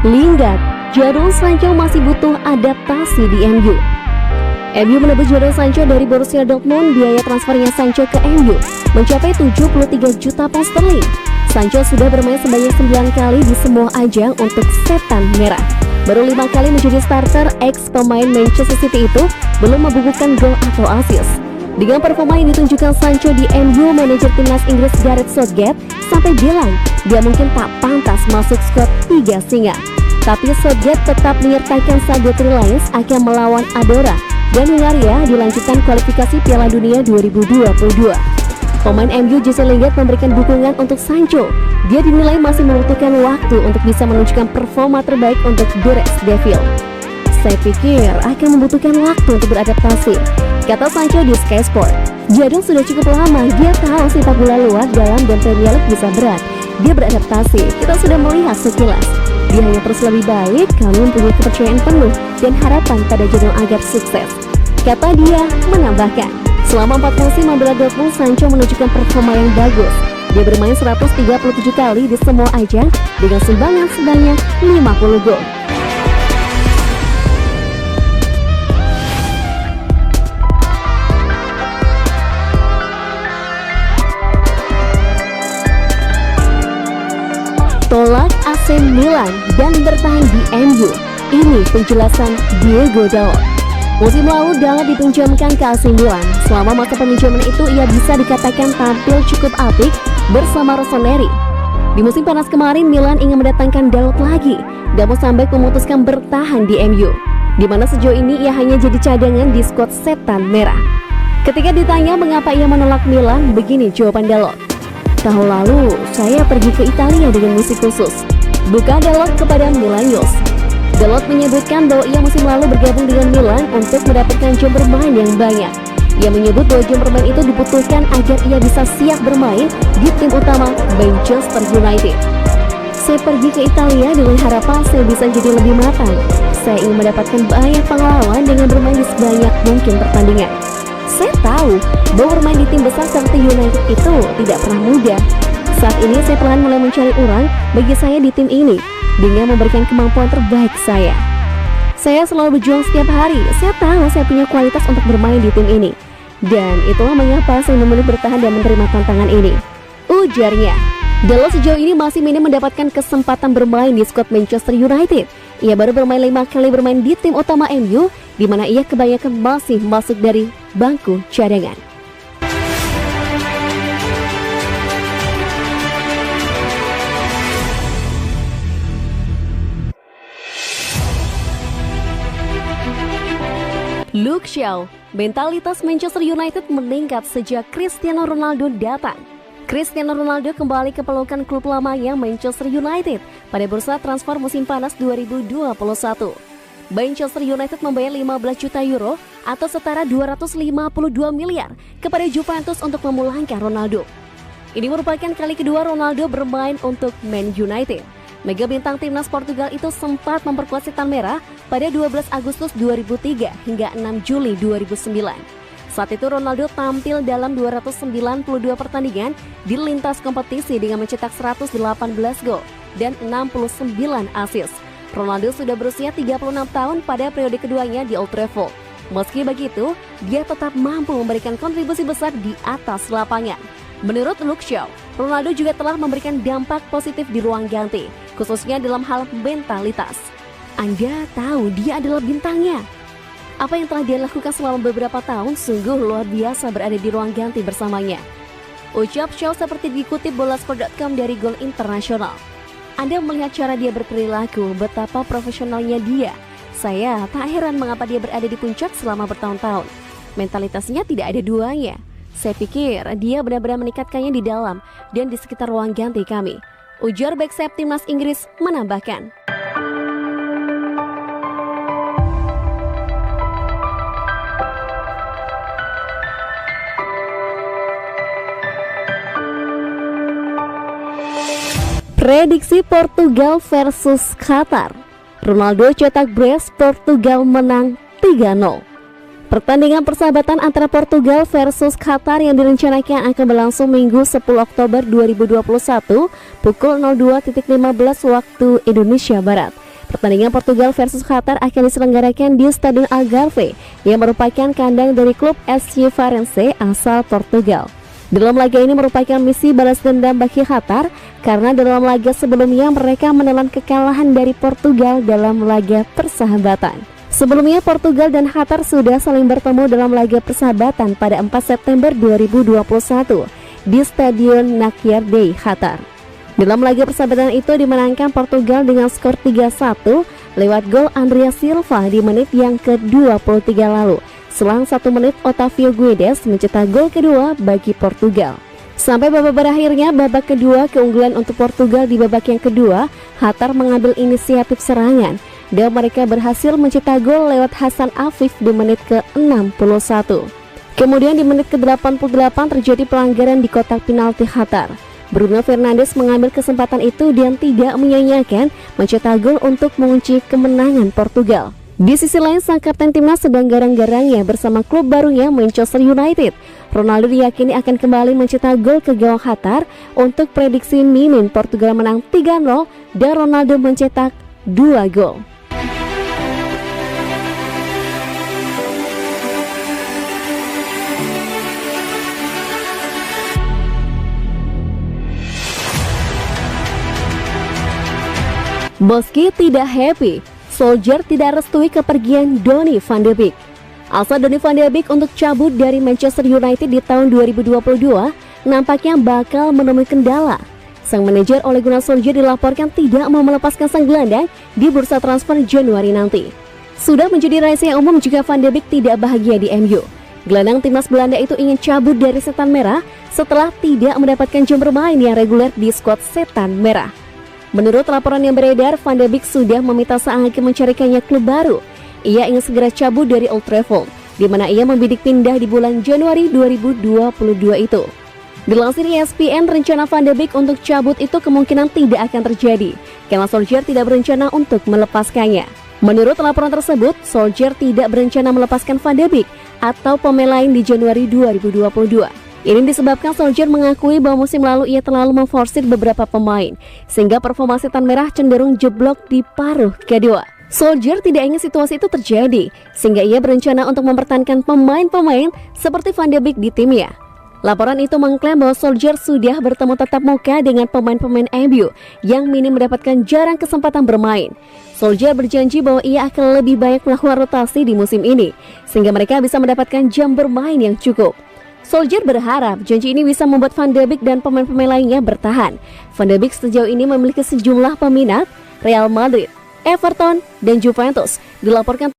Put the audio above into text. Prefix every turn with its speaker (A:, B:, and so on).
A: Lingard, Jadon Sancho masih butuh adaptasi di MU. MU menebus Jadon Sancho dari Borussia Dortmund. Biaya transfernya Sancho ke MU mencapai 73 juta pound sterling. Sancho sudah bermain sebanyak 9 kali di semua ajang untuk Setan Merah. Baru 5 kali menjadi starter, ex pemain Manchester City itu belum membukukan gol atau assist. Dengan performa yang ditunjukkan Sancho di MU, manajer timnas Inggris Gareth Southgate sampai bilang dia mungkin tak pantas masuk skuad 3 singa. Tapi Southgate tetap menyertakan Sago Lions akan melawan Andorra dan Hungaria dilanjutkan kualifikasi Piala Dunia 2022. Pemain MU Jesse Lingard memberikan dukungan untuk Sancho. Dia dinilai masih membutuhkan waktu untuk bisa menunjukkan performa terbaik untuk The Red Devils. Saya pikir akan membutuhkan waktu untuk beradaptasi, kata Sancho di Sky Sport. Jadon sudah cukup lama, dia tahu sepak bola luar, dalam dan Premier League bisa berat. Dia beradaptasi, kita sudah melihat sekilas. Dia hanya terus lebih baik, kami mempunyai kepercayaan penuh dan harapan pada Jadon agar sukses, kata dia menambahkan. Selama 4 musim membela Dortmund, Sancho menunjukkan performa yang bagus. Dia bermain 137 kali di semua ajang dengan sumbangan sebanyak 50 gol. Tolak AC Milan dan bertahan di MU. Ini penjelasan Diego Dalot. Musim lalu Dalot dipinjamkan ke AC Milan. Selama masa peminjaman itu ia bisa dikatakan tampil cukup apik bersama Rossoneri. Di musim panas kemarin Milan ingin mendatangkan Dalot lagi. Namun Sambek memutuskan bertahan di MU, di mana sejauh ini ia hanya jadi cadangan di skuad Setan Merah. Ketika ditanya mengapa ia menolak Milan, begini jawaban Dalot. Tahun lalu, saya pergi ke Italia dengan misi khusus, buka Dalot kepada Milanios. Dalot menyebutkan bahwa ia musim lalu bergabung dengan Milan untuk mendapatkan jam bermain yang banyak. Ia menyebut bahwa jam bermain itu dibutuhkan agar ia bisa siap bermain di tim utama Manchester United. Saya pergi ke Italia dengan harapan saya bisa jadi lebih matang. Saya ingin mendapatkan banyak pengalaman dengan bermain di sebanyak mungkin pertandingan. Saya tahu bahwa bermain di tim besar seperti United itu tidak pernah mudah. Saat ini saya perlahan mulai mencari orang bagi saya di tim ini dengan memberikan kemampuan terbaik saya. Saya selalu berjuang setiap hari. Saya tahu saya punya kualitas untuk bermain di tim ini. Dan itulah mengapa saya memilih bertahan dan menerima tantangan ini, ujarnya. Dalot sejauh ini masih minim mendapatkan kesempatan bermain di skuad Manchester United. Ia baru bermain 5 kali bermain di tim utama MU, di mana ia kebanyakan masih masuk dari bangku cadangan. Luke Shaw, mentalitas Manchester United meningkat sejak Cristiano Ronaldo datang. Cristiano Ronaldo kembali ke pelukan klub lamanya Manchester United pada bursa transfer musim panas 2021. Manchester United membayar 15 juta euro atau setara 252 miliar kepada Juventus untuk memulangkan Ronaldo. Ini merupakan kali kedua Ronaldo bermain untuk Man United. Mega bintang timnas Portugal itu sempat memperkuat Setan Merah pada 12 Agustus 2003 hingga 6 Juli 2009. Saat itu Ronaldo tampil dalam 292 pertandingan di lintas kompetisi dengan mencetak 118 gol dan 69 assist. Ronaldo sudah berusia 36 tahun pada periode keduanya di Old Trafford. Meski begitu, dia tetap mampu memberikan kontribusi besar di atas lapangan. Menurut Luke Shaw, Ronaldo juga telah memberikan dampak positif di ruang ganti, khususnya dalam hal mentalitas. Anda tahu dia adalah bintangnya. Apa yang telah dia lakukan selama beberapa tahun sungguh luar biasa berada di ruang ganti bersamanya, ucap Shaw seperti dikutip Bolasport.com dari Gol Internasional. Anda melihat cara dia berperilaku, betapa profesionalnya dia. Saya tak heran mengapa dia berada di puncak selama bertahun-tahun. Mentalitasnya tidak ada duanya. Saya pikir dia benar-benar meningkatkannya di dalam dan di sekitar ruang ganti kami, ujar bek sayap timnas Inggris menambahkan. Prediksi Portugal versus Qatar. Ronaldo cetak brace, Portugal menang 3-0. Pertandingan persahabatan antara Portugal versus Qatar yang direncanakan akan berlangsung Minggu 10 Oktober 2021 pukul 02.15 waktu Indonesia Barat Pertandingan Portugal versus Qatar akan diselenggarakan di Stadion Algarve yang merupakan kandang dari klub SC Farense asal Portugal. Dalam laga ini merupakan misi balas dendam bagi Qatar karena dalam laga sebelumnya mereka menelan kekalahan dari Portugal dalam laga persahabatan. Sebelumnya Portugal dan Qatar sudah saling bertemu dalam laga persahabatan pada 4 September 2021 di Stadion Nakhjir, Qatar. Dalam laga persahabatan itu dimenangkan Portugal dengan skor 3-1 lewat gol Andrea Silva di menit yang ke-23 lalu. Selang 1 menit Otavio Guedes mencetak gol kedua bagi Portugal. Sampai babak berakhirnya babak kedua keunggulan untuk Portugal di babak yang kedua, Qatar mengambil inisiatif serangan dan mereka berhasil mencetak gol lewat Hasan Afif di menit ke-61. Kemudian di menit ke-88 terjadi pelanggaran di kotak penalti Qatar. Bruno Fernandes mengambil kesempatan itu dan tidak menyia-nyiakan mencetak gol untuk mengunci kemenangan Portugal. Di sisi lain, sang kapten timnas sedang garang-garangnya bersama klub barunya Manchester United. Ronaldo diyakini akan kembali mencetak gol ke gawang Qatar. Untuk prediksi minim, Portugal menang 3-0 dan Ronaldo mencetak 2 gol. Meski tidak happy, Solskjaer tidak restui kepergian Donny van de Beek. Asa Donny van de Beek untuk cabut dari Manchester United di tahun 2022 nampaknya bakal menemui kendala. Sang manajer Ole Gunnar Solskjaer dilaporkan tidak mau melepaskan sang gelandang di bursa transfer Januari nanti. Sudah menjadi rahasia umum jika van de Beek tidak bahagia di MU. Gelandang timnas Belanda itu ingin cabut dari Setan Merah setelah tidak mendapatkan jam bermain yang reguler di skuad Setan Merah. Menurut laporan yang beredar, Van de Beek sudah meminta sang agen mencarikannya klub baru. Ia ingin segera cabut dari Old Trafford, di mana ia membidik pindah di bulan Januari 2022 itu. Dilansir ESPN, rencana Van de Beek untuk cabut itu kemungkinan tidak akan terjadi, karena Solskjaer tidak berencana untuk melepaskannya. Menurut laporan tersebut, Solskjaer tidak berencana melepaskan Van de Beek atau pemain lain di Januari 2022. Ini disebabkan Solskjaer mengakui bahwa musim lalu ia terlalu memforsir beberapa pemain, sehingga performa Setan Merah cenderung jeblok di paruh kedua. Solskjaer tidak ingin situasi itu terjadi, sehingga ia berencana untuk mempertahankan pemain-pemain seperti Van de Beek di timnya. Laporan itu mengklaim bahwa Solskjaer sudah bertemu tatap muka dengan pemain-pemain MU yang minim mendapatkan jarang kesempatan bermain. Solskjaer berjanji bahwa ia akan lebih banyak melakukan rotasi di musim ini, sehingga mereka bisa mendapatkan jam bermain yang cukup. Solskjaer berharap janji ini bisa membuat Van de Beek dan pemain-pemain lainnya bertahan. Van de Beek sejauh ini memiliki sejumlah peminat Real Madrid, Everton, dan Juventus. Dilaporkan